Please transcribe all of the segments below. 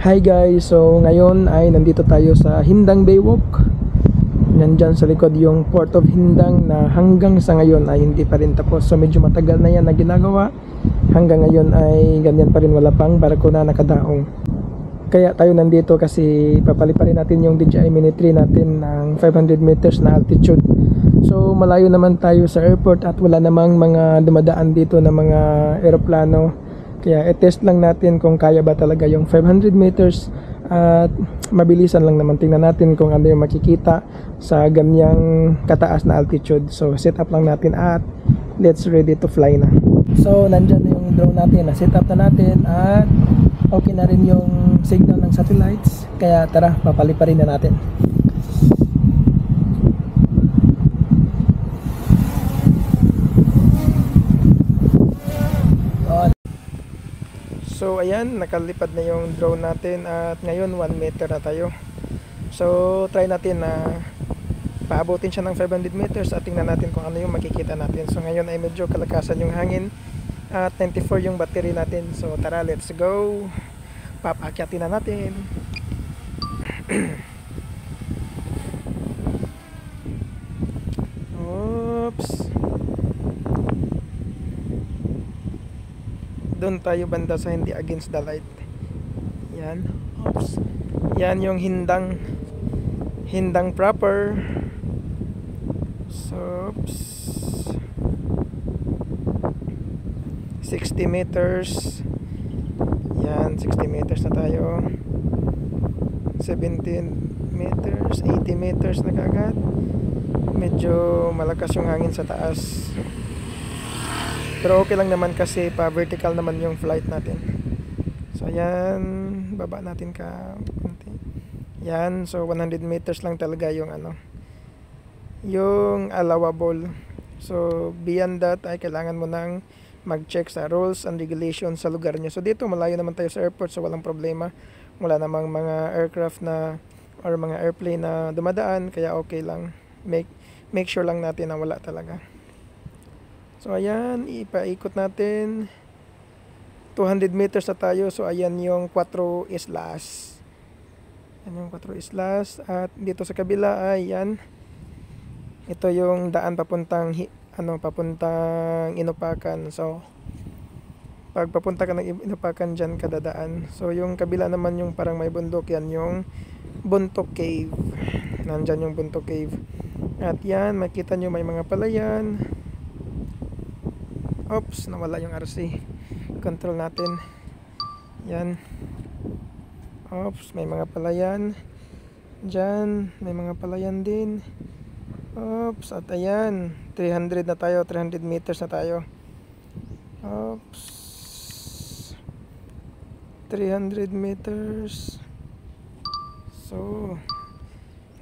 Hi guys, so ngayon ay nandito tayo sa Hindang Baywalk. Nandyan sa likod yung Port of Hindang na hanggang sa ngayon ay hindi pa rin tapos. So medyo matagal na yan na ginagawa. Hanggang ngayon ay ganyan pa rin, wala pang barko na nakadaong. Kaya tayo nandito kasi papaliparin natin yung DJI Mini 3 natin ng 500 meters na altitude. So malayo naman tayo sa airport at wala namang mga dumadaan dito na mga eroplano. Kaya i-test lang natin kung kaya ba talaga yung 500 meters at mabilisan lang naman. Tingnan natin kung ano yung makikita sa ganyang kataas na altitude. So set up lang natin at let's ready to fly na. So nandyan na yung drone natin, na set up na natin at okay na rin yung signal ng satellites. Kaya tara, papaliparin na natin. So ayan, nakalipad na yung drone natin at ngayon 1 meter na tayo. So try natin na paabutin siya ng 500 meters at tingnan natin kung ano yung makikita natin. So ngayon ay medyo kalakasan yung hangin at 94 yung battery natin. So tara, let's go. Papakyatin na natin. Oops. Doon tayo banda sa hindi against the light. Yan. Oops. Yan yung Hindang proper. So, oops. 60 meters. Yan, 60 meters na tayo. 17 meters, 80 meters na kagad. Medyo malakas yung hangin sa taas. Pero okay lang naman kasi pa vertical naman yung flight natin. So ayan, baba natin ka konti. Yan, so 100 meters lang talaga yung yung allowable. So beyond that ay kailangan mo nang mag-check sa rules and regulations sa lugar niyo. So dito malayo naman tayo sa airport, so walang problema. Wala namang mga aircraft na or mga airplane na dumadaan, kaya okay lang. Make sure lang natin na wala talaga. So ayan, ipaikot natin. 200 meters na tayo. So ayan yung 4 islas. Yan yung 4 islas. At dito sa kabila ay yan. Ito yung daan papuntang papuntang Inupakan. So pag papunta ka ng Inupakan, dyan ka dadaan. So yung kabila naman yung parang may bundok, yan yung Buntok Cave. Nandyan yung Buntok Cave. At yan, makita nyo may mga palayan. Oops, nawala yung RC. Control natin. Yan. Oops, may mga palayan. Diyan, may mga palayan din. Oops, at ayan. 300 na tayo, 300 meters na tayo. Oops. 300 meters. So,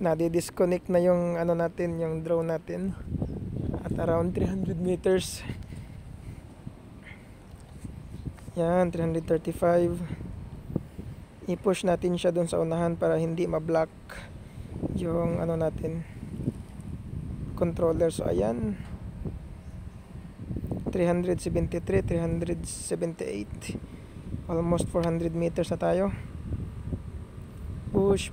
nadi-disconnect na yung natin, yung drone natin. At around 300 meters. Yan, 335. I-push natin siya dun sa unahan para hindi ma-block yung natin, controller. So ayan, 373, 378, almost 400 meters na tayo. Push.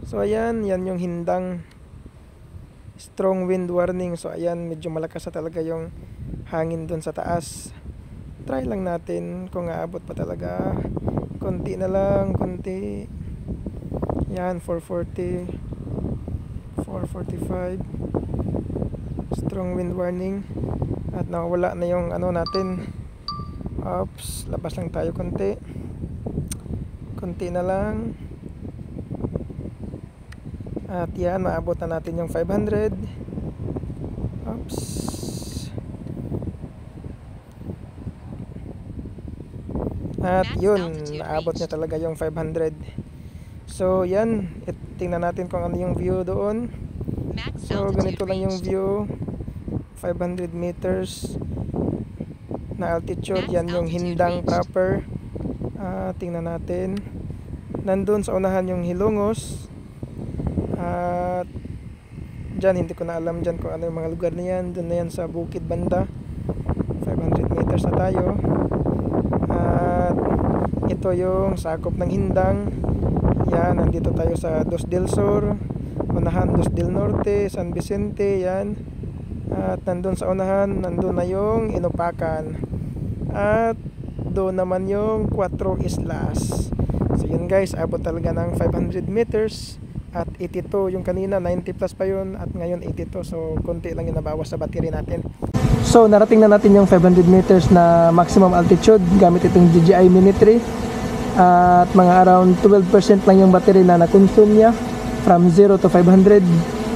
So ayan, yan yung Hindang. Strong wind warning. So ayan, medyo malakas na talaga yung hangin dun sa taas. Try lang natin kung aabot pa talaga. Konti na lang, konti. Yan, 440, 445. Strong wind warning. At nawala na yung natin. Oops, labas lang tayo konti. Konti na lang. At yan, maabot na natin yung 500. Oops. At yun, naabot niya talaga yung 500. So yan, tingnan natin kung ano yung view doon. So ganito lang yung view. 500 meters na altitude. Yan yung Hindang proper. Tingnan natin. Nandun sa unahan yung Hilongos. At dyan, hindi ko na alam dyan kung ano yung mga lugar na yan. Doon na yan sa bukid banda. 500 meters na tayo. At ito ito yung sakop ng Hindang. Yan, nandito tayo sa Dos del Sur, unahan Dos del Norte, San Vicente, yan. At nandun sa unahan, nandun na yung Inupakan. At doon naman yung Cuatro Islas. So yun guys, abot talaga ng 500 meters. At 82 yung kanina, 90 plus pa yun. At ngayon 82, so konti lang yung nabawas sa battery natin. So narating na natin yung 500 meters na maximum altitude gamit itong DJI Mini 3. At mga around 12% lang yung battery na na-consume niya from 0 to 500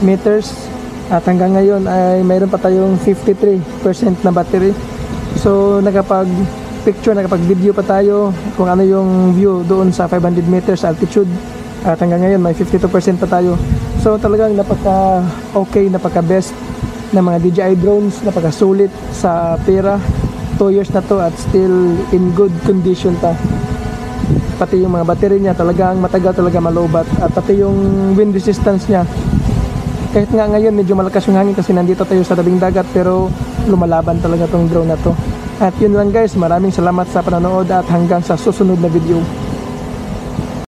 meters. At hanggang ngayon ay mayroon pa tayong 53% na battery. So nakapag-picture, nakapag-video pa tayo kung ano yung view doon sa 500 meters altitude. At hanggang ngayon may 52% pa tayo. So talagang napaka-okay, napaka-best na mga DJI drones, napaka-sulit sa pera. 2 years na to at still in good condition pa. Pati yung mga battery niya talagang matagal talaga malobat. At pati yung wind resistance niya, kahit nga ngayon medyo malakas yung hangin kasi nandito tayo sa tabing dagat, pero lumalaban talaga tong drone na to. At yun lang guys, maraming salamat sa panonood at hanggang sa susunod na video.